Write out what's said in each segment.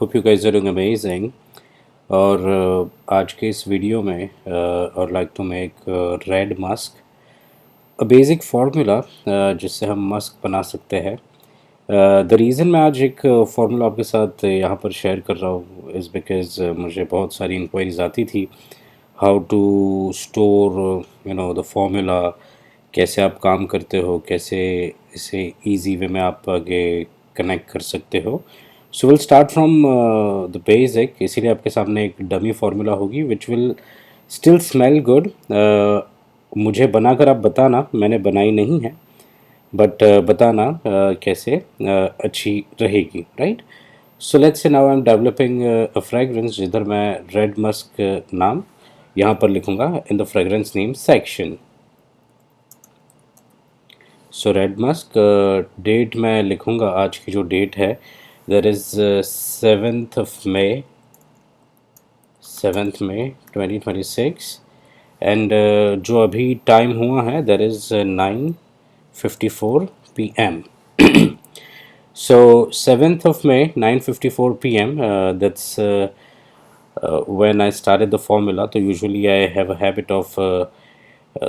Hope you guys are doing amazing. और आज के इस वीडियो में और like to make red musk a basic formula जिससे हम मस्क बना सकते हैं। द रीज़न मैं आज एक फार्मूला आपके साथ यहाँ पर शेयर कर रहा हूँ इज़ बिकॉज़ मुझे बहुत सारी इंक्वायरीज आती थी how to store the formula, कैसे आप काम करते हो, कैसे इसे इजी वे में आप आगे कनेक्ट कर सकते हो। So will start from the basic. इसीलिए आपके सामने एक डमी फार्मूला होगी which will still smell good. मुझे बनाकर आप बताना, मैंने बनाई नहीं है बट बताना कैसे अच्छी रहेगी, right. So let's say now I am developing a fragrance जिधर मैं रेड मस्क नाम यहाँ पर लिखूँगा in the fragrance name section. So red musk date मैं लिखूँगा, आज की जो डेट है that is 7th May 2026 and जो अभी टाइम हुआ है that is 9:54 PM। So 7th of May 9:54 PM, that's when I started the formula. So usually I have a habit of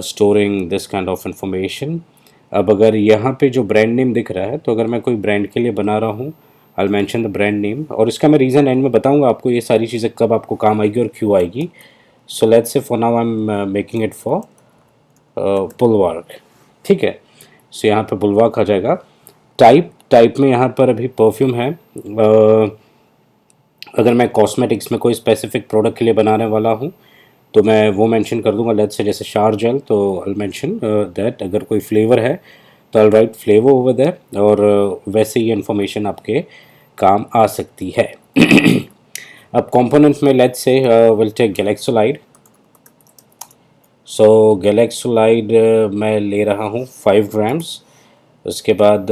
storing this kind of information. अब अगर यहाँ पे जो brand name दिख रहा है तो अगर मैं कोई ब्रांड के लिए बना रहा हूँ I will mention the brand name, और इसका मैं रीज़न एंड में बताऊँगा आपको ये सारी चीज़ें कब आपको काम आएगी और क्यों आएगी। So let's say for now I am making it for bulwark, ठीक है। सो यहाँ पे बुलवार्क आ जाएगा। टाइप में यहाँ पर अभी परफ्यूम है। अगर मैं कॉस्मेटिक्स में कोई स्पेसिफिक प्रोडक्ट के लिए बनाने वाला हूँ तो मैं वो मेंशन कर दूंगा। लेट्स से जैसे शार जेल, तो आई मेंशन दैट। अगर कोई फ्लेवर है तो आई राइट फ्लेवर ओवर दैट, और वैसे ही इन्फॉर्मेशन आपके काम आ सकती है। अब कंपोनेंट्स में let's say will take galaxolide. So galaxolide मैं ले रहा हूँ 5 ग्राम्स। उसके बाद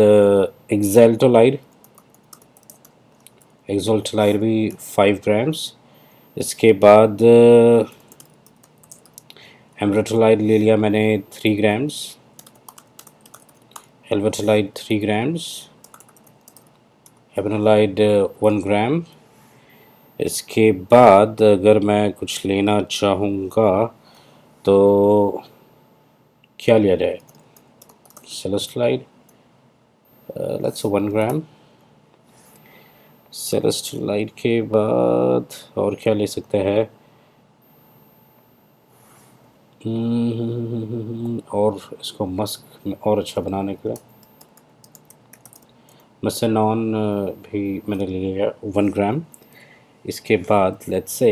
एक्सोल्टलाइड भी 5 ग्राम्स। इसके बाद एम्ब्रोटोलाइड ले लिया मैंने 3 ग्राम्स, हेल्वेटोलाइड 3 ग्राम्स, हेबेनोलाइड 1 ग्राम। इसके बाद अगर मैं कुछ लेना चाहूँगा तो क्या लिया जाए, सेलेस्टलाइड लेट्स 1 ग्राम। सेलेस्टलाइड के बाद और क्या ले सकते हैं, और इसको मस्क में और अच्छा बनाने के लिए मसेनॉन भी मैंने ले लिया 1 ग्राम। इसके बाद let's say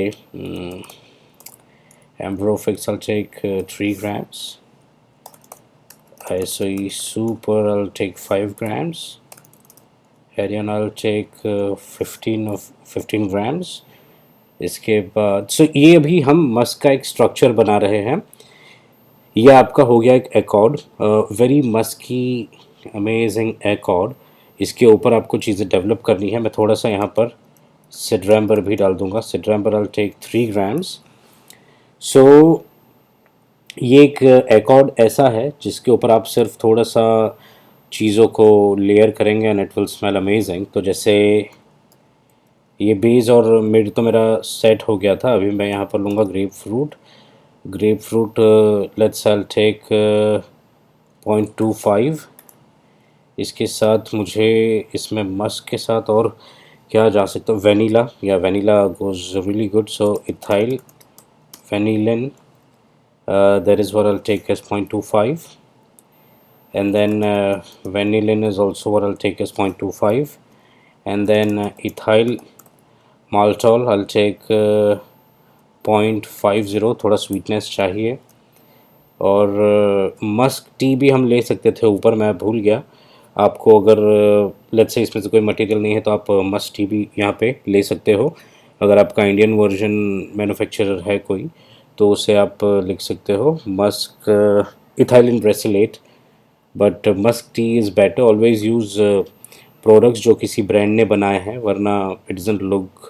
एम्ब्रोफिक्स I'll take 3 grams, ISOE Super I'll take 5 grams, Harion I'll take 15 grams। इसके बाद ये अभी हम मस्क का एक स्ट्रक्चर बना रहे हैं। ये आपका हो गया एक accord, very musky amazing accord. इसके ऊपर आपको चीज़ें डेवलप करनी है। मैं थोड़ा सा यहाँ पर सिड्रैम्बर भी डाल दूँगा। सिड्रैम्बर I'll take 3 grams। सो ये एक एकॉर्ड ऐसा है जिसके ऊपर आप सिर्फ थोड़ा सा चीज़ों को लेयर करेंगे and it will smell amazing. तो जैसे ये बेस और मिड तो मेरा सेट हो गया था। अभी मैं यहाँ पर लूँगा grapefruit let's I take 0.25। इसके साथ मुझे इसमें मस्क के साथ और क्या जा सकता है, vanilla goes really good. So ethyl vanillin, that is what I'll take as 0.25, and then vanillin is also what I'll take as 0.25, and then ethyl maltol I'll take 0.50, थोड़ा स्वीटनेस चाहिए। और मस्क टी भी हम ले सकते थे ऊपर, मैं भूल गया। आपको अगर लेट्स से इसमें से कोई मटेरियल नहीं है तो आप मस्क टी भी यहाँ पे ले सकते हो। अगर आपका इंडियन वर्जन मैन्युफैक्चरर है कोई तो उसे आप लिख सकते हो musk ethylene brassylate, but musk T is better. Always use products जो किसी ब्रांड ने बनाए हैं, वरना it doesn't look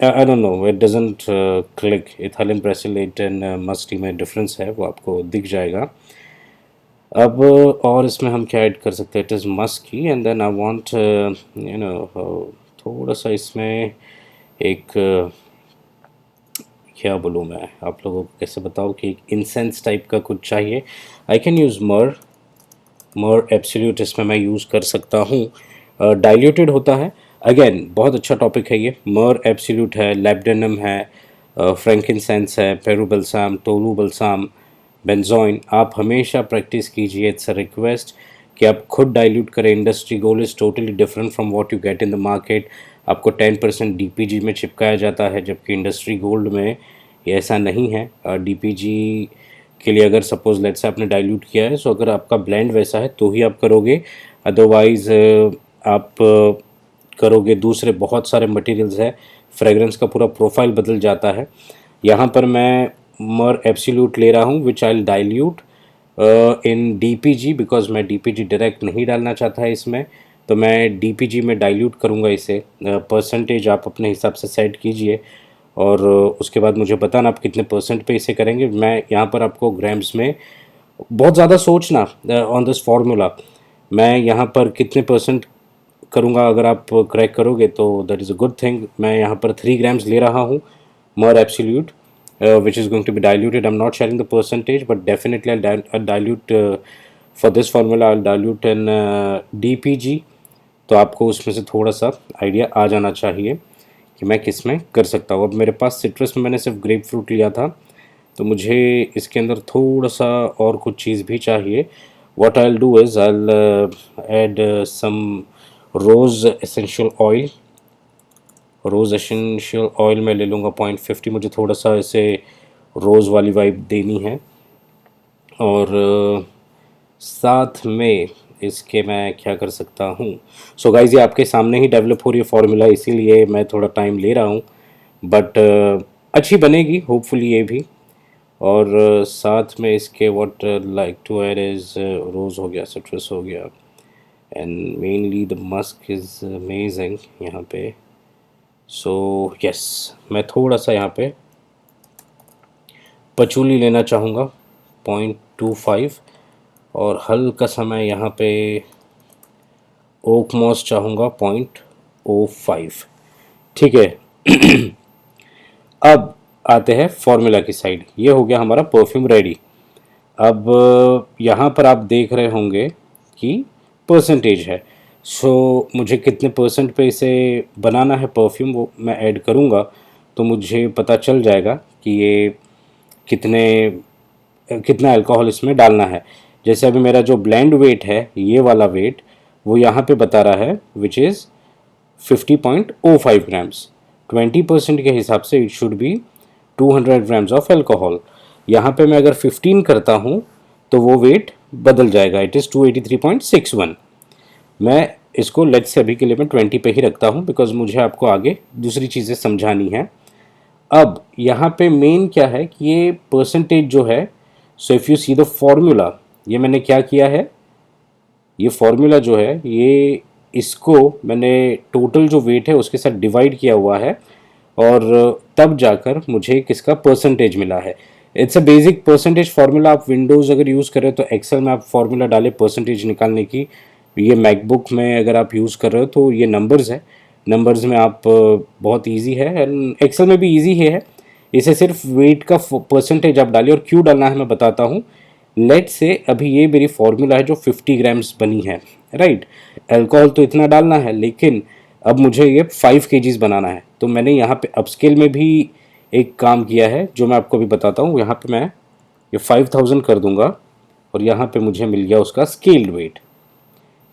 I don't know, it doesn't click. Ethylene brassylate and musk T में डिफरेंस है, वो आपको दिख जाएगा। अब और इसमें हम क्या ऐड कर सकते हैं, it is musky and then I want you know थोड़ा सा इसमें एक क्या बोलूँ मैं आप लोगों को कैसे बताऊँ कि एक इंसेंस टाइप का कुछ चाहिए। आई कैन यूज़ मर, मर एब्सोल्यूट इसमें मैं यूज़ कर सकता हूँ। डाइल्यूटेड होता है, अगेन बहुत अच्छा टॉपिक है ये। मर एब्सोल्यूट है, लैब्डेनम है, फ्रैंकिनसेंस है, पेरू बल्साम, टोलू बल्साम, बेंजोइन। आप हमेशा प्रैक्टिस कीजिए, इट्स अ रिक्वेस्ट कि आप खुद डाइल्यूट करें। Industry gold is totally different from what you get in the market. आपको 10% डीपीजी में चिपकाया जाता है, जबकि इंडस्ट्री गोल्ड में ये ऐसा नहीं है। डीपीजी के लिए अगर सपोज लेट से आपने डाइल्यूट किया है, सो अगर आपका ब्लेंड वैसा है तो ही आप करोगे, अदरवाइज़ आप करोगे दूसरे बहुत सारे मटेरियल्स है, फ्रेगरेंस का पूरा प्रोफाइल बदल जाता है। यहाँ पर मैं मर एब्सोल्यूट ले रहा हूँ विच आई डाइल्यूट इन डीपीजी, बिकॉज मैं डीपीजी डायरेक्ट नहीं डालना चाहता है इसमें, तो मैं डीपीजी में डाइल्यूट करूँगा इसे। परसेंटेज आप अपने हिसाब से सेट कीजिए और उसके बाद मुझे बताना आप कितने परसेंट पे इसे करेंगे। मैं यहाँ पर आपको ग्राम्स में बहुत ज़्यादा सोचना ऑन दिस फार्मूला, मैं यहाँ पर कितने परसेंट करूँगा, अगर आप क्रैक करोगे तो that is a good thing. मैं यहाँ पर 3 ग्राम्स ले रहा हूँ मर absolute which is going to be diluted. I'm not sharing the percentage, but definitely I'll dilute for this formula. I'll dilute in DPG, तो आपको उसमें से थोड़ा सा आइडिया आ जाना चाहिए कि मैं किस में कर सकता हूँ। अब मेरे पास सिट्रस में मैंने सिर्फ ग्रेप फ्रूट लिया था, तो मुझे इसके अंदर थोड़ा सा और कुछ चीज़ भी चाहिए। What I will do is I will add some rose essential oil. Rose essential oil में ले लूँगा 0.50, मुझे थोड़ा सा ऐसे रोज़ वाली वाइब देनी है। और साथ में इसके मैं क्या कर सकता हूँ, सो गाइज ये आपके सामने ही डेवलप हो रही है फॉर्मूला, इसीलिए मैं थोड़ा टाइम ले रहा हूँ, बट अच्छी बनेगी होपफुली ये भी। और साथ में इसके what like to add is rose हो गया, सिट्रस हो गया, and mainly the musk is amazing यहाँ पे। सो यस, मैं थोड़ा सा यहाँ पे पचूली लेना चाहूँगा 0.25, और हल्का सा मैं यहाँ पे ओक मॉस चाहूँगा 0.05। ठीक है, अब आते हैं फॉर्मूला की साइड। ये हो गया हमारा परफ्यूम रेडी। अब यहाँ पर आप देख रहे होंगे कि परसेंटेज है, सो मुझे कितने परसेंट पे इसे बनाना है परफ्यूम वो मैं ऐड करूँगा, तो मुझे पता चल जाएगा कि ये कितने कितना अल्कोहल इसमें डालना है। जैसे अभी मेरा जो ब्लेंड वेट है, ये वाला वेट वो यहाँ पे बता रहा है विच इज़ 50.05 ग्राम्स। 20% के हिसाब से it should be 200 grams of alcohol. यहाँ पे मैं अगर 15 करता हूँ तो वो वेट बदल जाएगा, इट इज़ 283.61। मैं इसको लेट से अभी के लिए मैं 20 पे ही रखता हूँ, बिकॉज मुझे आपको आगे दूसरी चीज़ें समझानी है। अब यहाँ पे मेन क्या है कि ये परसेंटेज जो है, so if you see the formula, ये मैंने क्या किया है, ये फॉर्मूला जो है ये इसको मैंने टोटल जो वेट है उसके साथ डिवाइड किया हुआ है, और तब जाकर मुझे किसका परसेंटेज मिला है। It's a basic percentage formula. आप विंडोज़ अगर यूज़ करें तो एक्सेल में आप फार्मूला डालें परसेंटेज निकालने की, ये मैकबुक में अगर आप यूज़ कर रहे हो तो ये नंबर्स है, नंबर्स में आप बहुत इजी है, एंड एक्सेल में भी इजी है। इसे सिर्फ वेट का परसेंटेज आप डालिए, और क्यों डालना है मैं बताता हूँ। लेट से अभी ये मेरी फॉर्मूला है जो 50 ग्राम्स बनी है, राइट। अल्कोहल तो इतना डालना है, लेकिन अब मुझे ये 5 केजीज बनाना है, तो मैंने यहाँ पे अपस्केल में भी एक काम किया है जो मैं आपको अभी बताता हूँ। यहाँ पे मैं ये 5000 कर दूंगा, और यहाँ पे मुझे मिल गया उसका स्केल्ड वेट।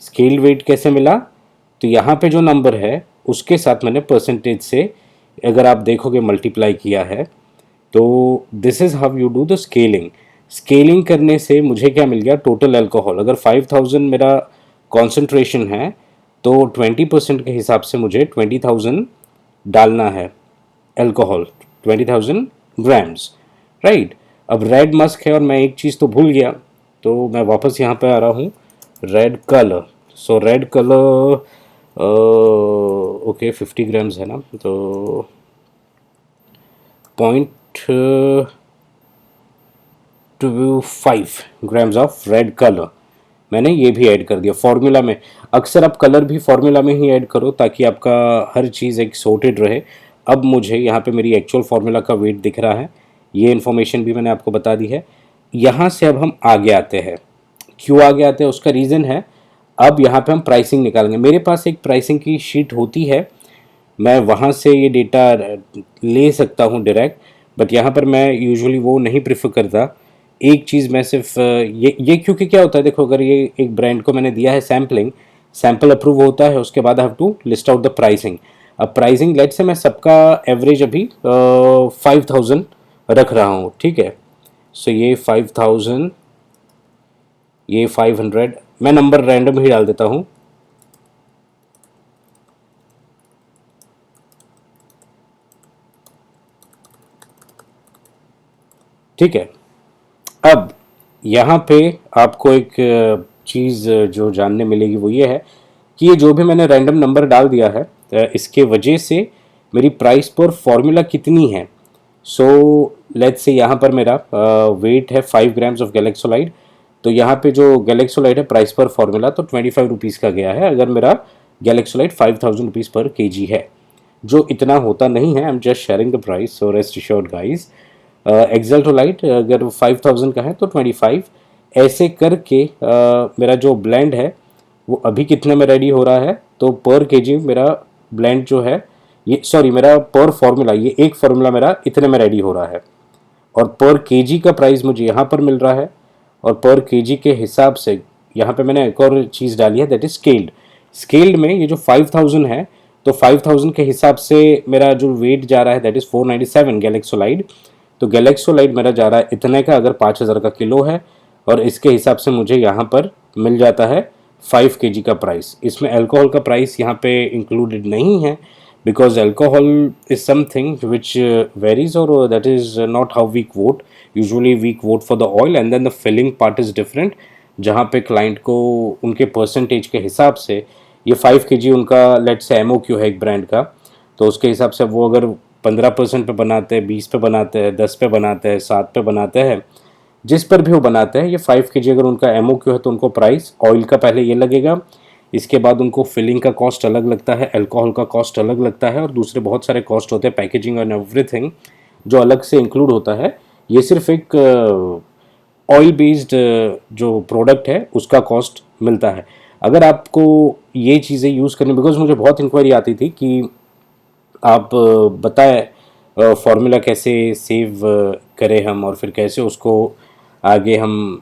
स्केल्ड वेट कैसे मिला, तो यहाँ पे जो नंबर है उसके साथ मैंने परसेंटेज से अगर आप देखोगे मल्टीप्लाई किया है, तो this is how you do the scaling. Scaling करने से मुझे क्या मिल गया, टोटल अल्कोहल अगर 5000 मेरा कॉन्सेंट्रेशन है, तो 20% के हिसाब से मुझे 20,000 डालना है अल्कोहल, 20,000 ग्राम्स, राइट। अब रेड मस्क है, और मैं एक चीज़ तो भूल गया, तो मैं वापस यहाँ पे आ रहा हूँ, रेड कलर। सो रेड कलर ओके 50 ग्राम्स है ना, तो point 5 grams of red colour, मैंने ये भी ऐड कर दिया फॉर्मूला में। अक्सर आप कलर भी फॉर्मूला में ही ऐड करो ताकि आपका हर चीज़ एक सॉर्टेड रहे। अब मुझे यहाँ पे मेरी एक्चुअल फार्मूला का वेट दिख रहा है, ये इन्फॉर्मेशन भी मैंने आपको बता दी है। यहाँ से अब हम आगे आते हैं। क्यों आगे आते हैं उसका रीज़न है, अब यहाँ पे हम प्राइसिंग निकालेंगे। मेरे पास एक प्राइसिंग की शीट होती है, मैं वहाँ से ये डेटा ले सकता हूँ डायरेक्ट, बट यहाँ पर मैं यूजुअली वो नहीं प्रेफर करता। एक चीज़ मैं सिर्फ ये क्योंकि क्या होता है, देखो अगर ये एक ब्रांड को मैंने दिया है सैम्पलिंग, सैम्पल अप्रूव होता है, उसके बाद I have to list out the pricing. अब प्राइसिंग लेट से मैं सबका एवरेज अभी 5000 रख रहा हूँ, ठीक है। सो ये 5000, ये 500, मैं नंबर रैंडम ही डाल देता हूँ। ठीक है। अब यहाँ पे आपको एक चीज़ जो जानने मिलेगी वो ये है कि ये जो भी मैंने रैंडम नंबर डाल दिया है, इसके वजह से मेरी प्राइस पर फॉर्मूला कितनी है। सो लेट्स से यहाँ पर मेरा वेट है 5 grams ऑफ गैलेक्सोलाइड, तो यहाँ पे जो गैलेक्सोलाइड है प्राइस पर फॉर्मूला तो 25 रुपीज़ का गया है, अगर मेरा गैलेक्सोलाइड 5000 रुपीज़ पर केजी है, जो इतना होता नहीं है। I am just sharing the price, so rest assured guys. Exaltolide अगर 5000 का है तो 25, ऐसे करके मेरा जो ब्लेंड है वो अभी कितने में रेडी हो रहा है, तो पर केजी मेरा ब्लेंड जो है, ये सॉरी मेरा पर फॉर्मूला, ये एक फार्मूला मेरा इतने में रेडी हो रहा है, और पर केजी का प्राइस मुझे यहाँ पर मिल रहा है। और पर केजी के हिसाब से यहाँ पे मैंने एक और चीज़ डाली है, दैट इज स्केल्ड। स्केल्ड में ये जो 5000 है, तो 5000 के हिसाब से मेरा जो वेट जा रहा है दैट इज़ 497 गैलेक्सोलाइड। तो गैलेक्सोलाइड मेरा जा रहा है इतने का, अगर 5000 का किलो है, और इसके हिसाब से मुझे यहाँ पर मिल जाता है 5 kg का प्राइस। इसमें अल्कोहल का प्राइस यहाँ पे इंक्लूडेड नहीं है, because alcohol is something which varies, or that is not how we quote. Usually we quote for the oil and then the filling part is different, जहाँ पे client को उनके परसेंटेज के हिसाब से ये 5 kg उनका लेट से MOQ है एक ब्रांड का, तो उसके हिसाब से वो अगर 15% पे बनाते हैं, 20 पे बनाते हैं, 10 पे बनाते हैं, 7 पे बनाते हैं, जिस पर भी वो बनाते हैं, ये 5 kg अगर उनका MOQ है तो उनको प्राइस ऑयल का पहले ये लगेगा, इसके बाद उनको फिलिंग का कॉस्ट अलग लगता है, अल्कोहल का कॉस्ट अलग लगता है, और दूसरे बहुत सारे कॉस्ट होते हैं, पैकेजिंग एंड एवरीथिंग जो अलग से इंक्लूड होता है। ये सिर्फ एक ऑयल बेस्ड जो प्रोडक्ट है उसका कॉस्ट मिलता है। अगर आपको ये चीज़ें यूज़ करनी, बिकॉज मुझे बहुत इंक्वायरी आती थी कि आप बताएं फार्मूला कैसे सेव करें हम, और फिर कैसे उसको आगे हम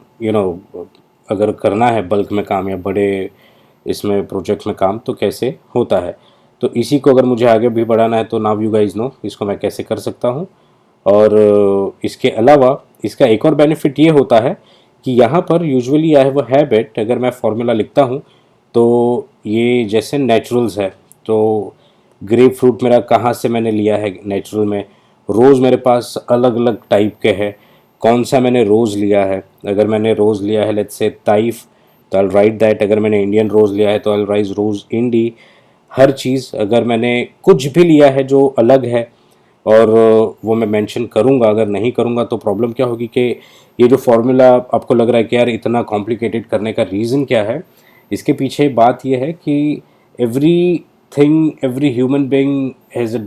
अगर करना है बल्क में काम या बड़े इसमें प्रोजेक्ट में काम, तो कैसे होता है। तो इसी को अगर मुझे आगे भी बढ़ाना है तो नाउ यू गाइज नो इसको मैं कैसे कर सकता हूँ। और इसके अलावा इसका एक और बेनिफिट ये होता है कि यहाँ पर usually I have a habit, अगर मैं फार्मूला लिखता हूँ तो ये जैसे नेचुरल्स है, तो ग्रेप फ्रूट मेरा कहाँ से मैंने लिया है नेचुरल में, रोज़ मेरे पास अलग अलग टाइप के हैं, कौन सा मैंने रोज़ लिया है। अगर मैंने रोज़ लिया है लेट्स से ताइफ, तो आई राइट दैट। अगर मैंने इंडियन रोज़ लिया है तो आई राइज रोज़ इंडी। हर चीज़ अगर मैंने कुछ भी लिया है जो अलग है, और वो मैं मेंशन करूँगा, अगर नहीं करूँगा तो प्रॉब्लम क्या होगी कि ये जो फार्मूला आपको लग रहा है कि यार इतना कॉम्प्लिकेटेड करने का रीज़न क्या है, इसके पीछे बात यह है कि every thing, every human being has a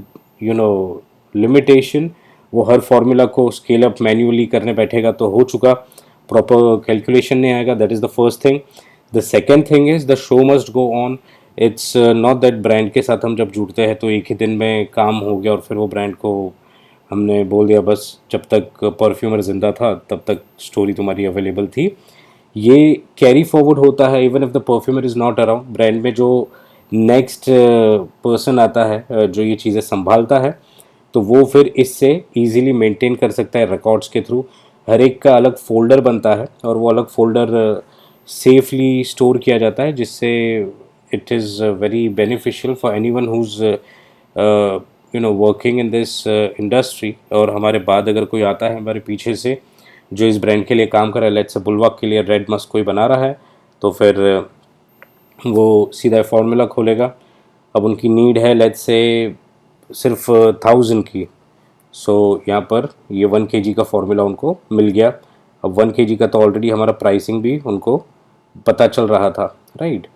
limitation. वो हर फार्मूला को स्केल अप मैन्युअली करने बैठेगा तो हो चुका, प्रॉपर कैलकुलेशन नहीं आएगा, that is the first thing. The second thing is the show must go on. It's not that brand के साथ हम जब जुड़ते हैं तो एक ही दिन में काम हो गया और फिर वो ब्रांड को हमने बोल दिया बस जब तक परफ्यूमर ज़िंदा था तब तक स्टोरी तुम्हारी अवेलेबल थी। ये कैरी फॉरवर्ड होता है even if the perfumer is not around. Brand में जो नेक्स्ट पर्सन आता है जो ये चीज़ें संभालता है, तो वो फिर इससे इजीली मेंटेन कर सकता है रिकॉर्ड्स के थ्रू। हर एक का अलग फ़ोल्डर बनता है और वो अलग फ़ोल्डर सेफली स्टोर किया जाता है, जिससे it is very beneficial for anyone who is working in this industry. और हमारे बाद अगर कोई आता है हमारे पीछे से जो इस ब्रांड के लिए काम कर रहा है, लेट्स से बुलवाक के लिए रेड मस्क कोई बना रहा है, तो फिर वो सीधा फार्मूला खोलेगा। अब उनकी नीड है लेट्स से सिर्फ 1000 की, सो यहाँ पर ये 1 kg का फार्मूला उनको मिल गया अब 1 kg का तो ऑलरेडी हमारा प्राइसिंग भी उनको पता चल रहा था, राइट।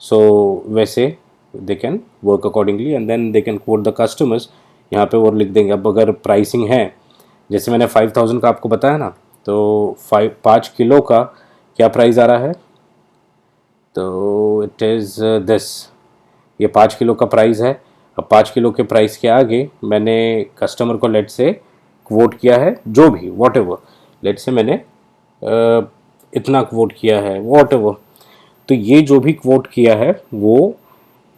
सो वैसे they can work accordingly and then they can quote the customers. यहाँ पे वो लिख देंगे। अब अगर प्राइसिंग है, जैसे मैंने 5000 का आपको बताया ना, तो 5 किलो का क्या प्राइस आ रहा है, तो इट इज़ दिस, ये 5 किलो का प्राइस है। अब 5 किलो के प्राइस के आगे मैंने कस्टमर को लेट से क्वोट किया है, जो भी वॉट एवर, लेट से मैंने इतना क्वोट किया है वॉट एवर। तो ये जो भी क्वोट किया है वो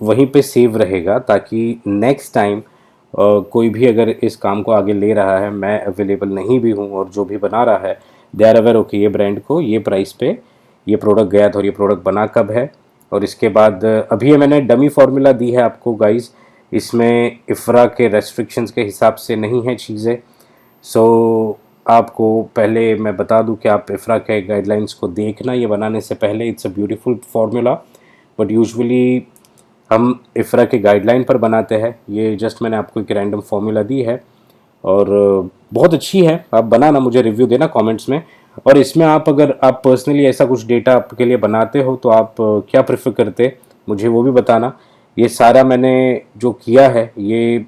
वहीं पे सेव रहेगा, ताकि नेक्स्ट टाइम कोई भी अगर इस काम को आगे ले रहा है, मैं अवेलेबल नहीं भी हूँ और जो भी बना रहा है दे आर अवेयर, ओके ये ब्रांड को ये प्राइस पे ये प्रोडक्ट गया था और ये प्रोडक्ट बना कब है। और इसके बाद अभी ये मैंने डमी फार्मूला दी है आपको गाइस, इसमें इफ्रा के रेस्ट्रिक्शंस के हिसाब से नहीं है चीज़ें। सो आपको पहले मैं बता दूं कि आप इफ्रा के गाइडलाइंस को देखना ये बनाने से पहले। It's a beautiful formula, but usually हम इफ्रा के गाइडलाइन पर बनाते हैं। ये जस्ट मैंने आपको एक रैंडम फार्मूला दी है और बहुत अच्छी है। आप बनाना, मुझे रिव्यू देना कमेंट्स में। और इसमें आप अगर आप पर्सनली ऐसा कुछ डेटा आपके लिए बनाते हो तो आप क्या प्रेफर करते, मुझे वो भी बताना। ये सारा मैंने जो किया है ये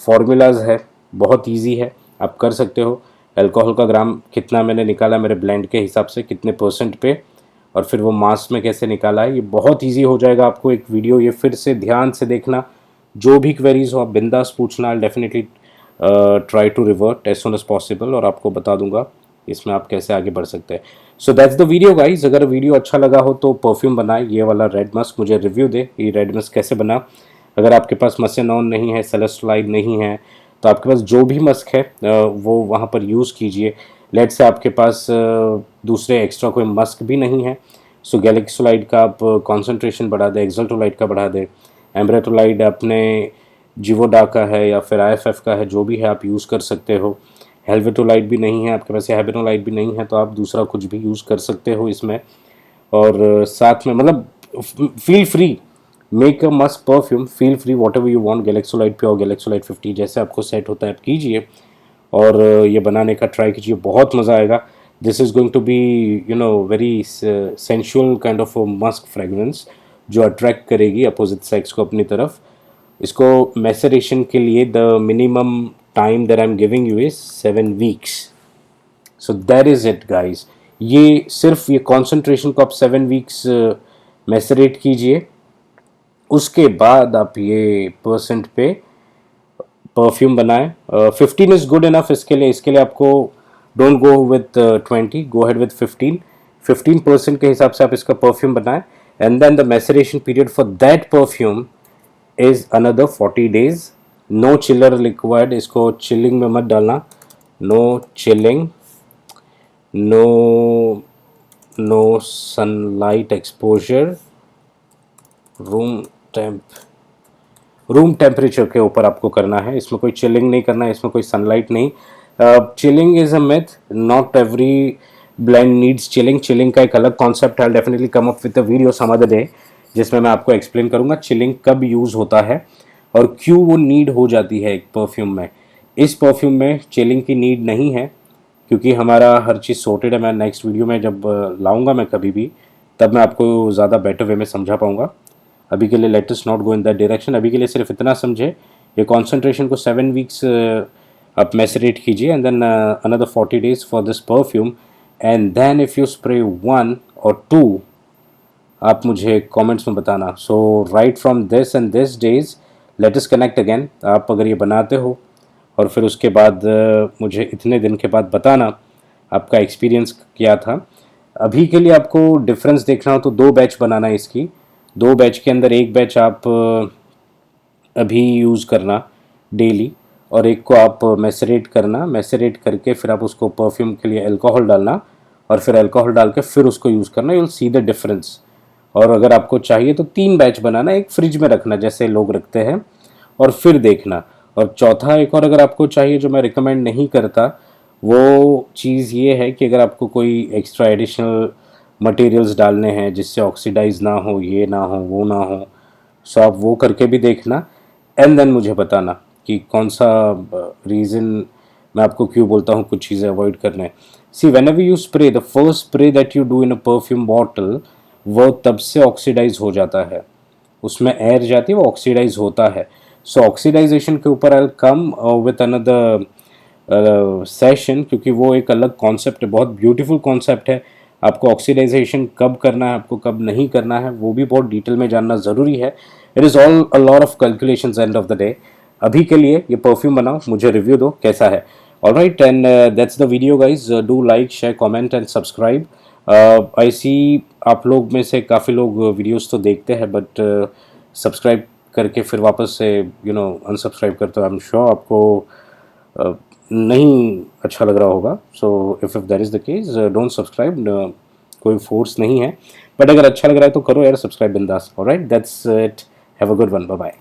फार्मूलाज है, बहुत इजी है, आप कर सकते हो। अल्कोहल का ग्राम कितना मैंने निकाला मेरे ब्लेंड के हिसाब से, कितने परसेंट पे, और फिर वो मास में कैसे निकाला है, ये बहुत इजी हो जाएगा आपको। एक वीडियो ये फिर से ध्यान से देखना, जो भी क्वेरीज हो आप बिंदास पूछना, I definitely try to revert as soon as possible, और आपको बता दूंगा इसमें आप कैसे आगे बढ़ सकते हैं। So that's the video guys. अगर वीडियो अच्छा लगा हो तो परफ्यूम बनाए, ये वाला रेड मस्क, मुझे रिव्यू दे ये रेड मस्क कैसे बना। अगर आपके पास मसेनॉन नहीं है, सेलेस्टोलाइड नहीं है, तो आपके पास जो भी मस्क है वो वहाँ पर यूज़ कीजिए। लेट से आपके पास दूसरे एक्स्ट्रा कोई मस्क भी नहीं है, सो गैलेक्सोलाइड का आप कॉन्सेंट्रेशन बढ़ा दें, एक्सल्टोलाइड का बढ़ा दें, एम्ब्रेटोलाइड अपने जीवोडा का है या फिर आईएफएफ का है, जो भी है आप यूज़ कर सकते हो। हेल्वेटोलाइड भी नहीं है आपके पास, या हेबेनोलाइड भी नहीं है, तो आप दूसरा कुछ भी यूज़ कर सकते हो इसमें। और साथ में मतलब feel free, make a must perfume, feel free what ever you want, Galaxolide pure, Galaxolide 50, जैसे आपको सेट होता है आप कीजिए और ये बनाने का ट्राई कीजिए, बहुत मज़ा आएगा। This is going to be you know very sensual kind of musk fragrance, जो अट्रैक्ट करेगी अपोजिट सेक्स को अपनी तरफ। इसको मैसरेशन के लिए the minimum time that I am giving you is 7 weeks. So that is it guys. ये सिर्फ ये कॉन्सेंट्रेशन को आप 7 वीक्स मैसरेट कीजिए, उसके बाद आप ये परसेंट पे परफ्यूम बनाएं। 15 इज़ गुड इनफ इसके लिए आपको don't go with 20, go head with 15। 15% के हिसाब से आप इसका परफ्यूम बनाएं, and then the maceration period for that perfume is another 40 days। No chiller liquid, इसको चिलिंग में मत डालना, no chilling, no no sunlight exposure, room temperature के ऊपर आपको करना है। इसमें कोई चिलिंग नहीं करना है, इसमें कोई सनलाइट नहीं। Chilling is a myth, not every blend needs chilling. Chilling का एक अलग कॉन्सेप्ट है, definitely come up with a video some other day, जिसमें मैं आपको एक्सप्लेन करूंगा चिलिंग कब यूज़ होता है और क्यों वो नीड हो जाती है एक परफ्यूम में। इस परफ्यूम में चिलिंग की नीड नहीं है, क्योंकि हमारा हर चीज़ सॉर्टेड है। मैं नेक्स्ट वीडियो में जब लाऊंगा मैं कभी भी, तब मैं आपको ज़्यादा बेटर वे में समझा पाऊंगा। अभी के लिए let us not go in that direction. अभी के लिए सिर्फ इतना समझे, ये कॉन्सेंट्रेशन को 7 वीक्स आप मैसरेट कीजिए, and then another 40 days for this perfume, and then if you spray 1 और 2, आप मुझे कमेंट्स में बताना। So right from this and this days let us connect again. आप अगर ये बनाते हो और फिर उसके बाद मुझे इतने दिन के बाद बताना आपका एक्सपीरियंस क्या था। अभी के लिए आपको डिफरेंस देखना हो तो 2 बैच बनाना है इसकी। 2 बैच के अंदर एक बैच आप अभी यूज़ करना डेली, और एक को आप मैसरेट करना, मैसरेट करके फिर आप उसको परफ्यूम के लिए अल्कोहल डालना, और फिर अल्कोहल डाल के फिर उसको यूज़ करना। You will see the difference. और अगर आपको चाहिए तो 3 बैच बनाना, एक फ्रिज में रखना जैसे लोग रखते हैं, और फिर देखना। और चौथा एक और अगर आपको चाहिए, जो मैं रिकमेंड नहीं करता, वो चीज़ ये है कि अगर आपको कोई एक्स्ट्रा एडिशनल मटेरियल्स डालने हैं जिससे ऑक्सीडाइज ना हो, ये ना हो, वो ना हो, सो आप वो करके भी देखना, एंड देन मुझे बताना कि कौन सा रीज़न मैं आपको क्यों बोलता हूँ कुछ चीज़ें अवॉइड करना है। सी whenever you spray, the first spray that you do in a perfume bottle, वो तब से ऑक्सीडाइज हो जाता है, उसमें एयर जाती है, वो ऑक्सीडाइज होता है। सो ऑक्सीडाइजेशन के ऊपर आई कम विथ अनदर सेशन, क्योंकि वो एक अलग कॉन्सेप्ट है, बहुत ब्यूटीफुल कॉन्सेप्ट है। आपको ऑक्सीडाइजेशन कब करना है, आपको कब नहीं करना है, वो भी बहुत डिटेल में जानना ज़रूरी है। It is all a lot of calculations end of the day. अभी के लिए ये परफ्यूम बनाओ, मुझे रिव्यू दो कैसा है। All right, and that's the video guys. Do like, share, comment and subscribe. I see आप लोग में से काफ़ी लोग वीडियोस तो देखते हैं, बट सब्सक्राइब करके फिर वापस से अनसब्सक्राइब करते हो। आई एम श्योर आपको नहीं अच्छा लग रहा होगा। So if that is the case, don't subscribe. कोई फोर्स नहीं है, बट अगर अच्छा लग रहा है तो करो यार सब्सक्राइब बिंदास। Alright, that's it. Have a good one, bye bye.